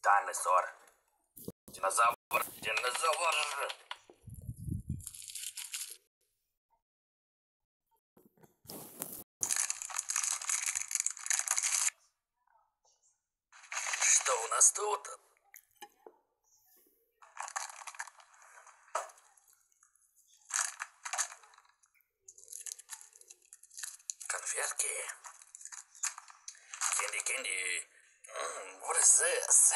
Динозавр. Динозавр. Динозавр. Что у нас тут? Конфетки. Кенди. What is this?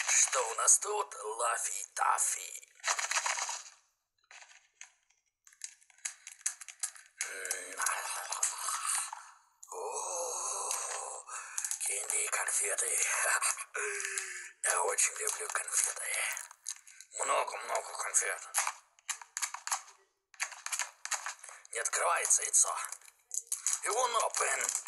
Что у нас тут? Лафи-тафи. Кенди, конфеты. Я очень люблю конфеты. Много-много конфет. Не открывается яйцо. It won't open.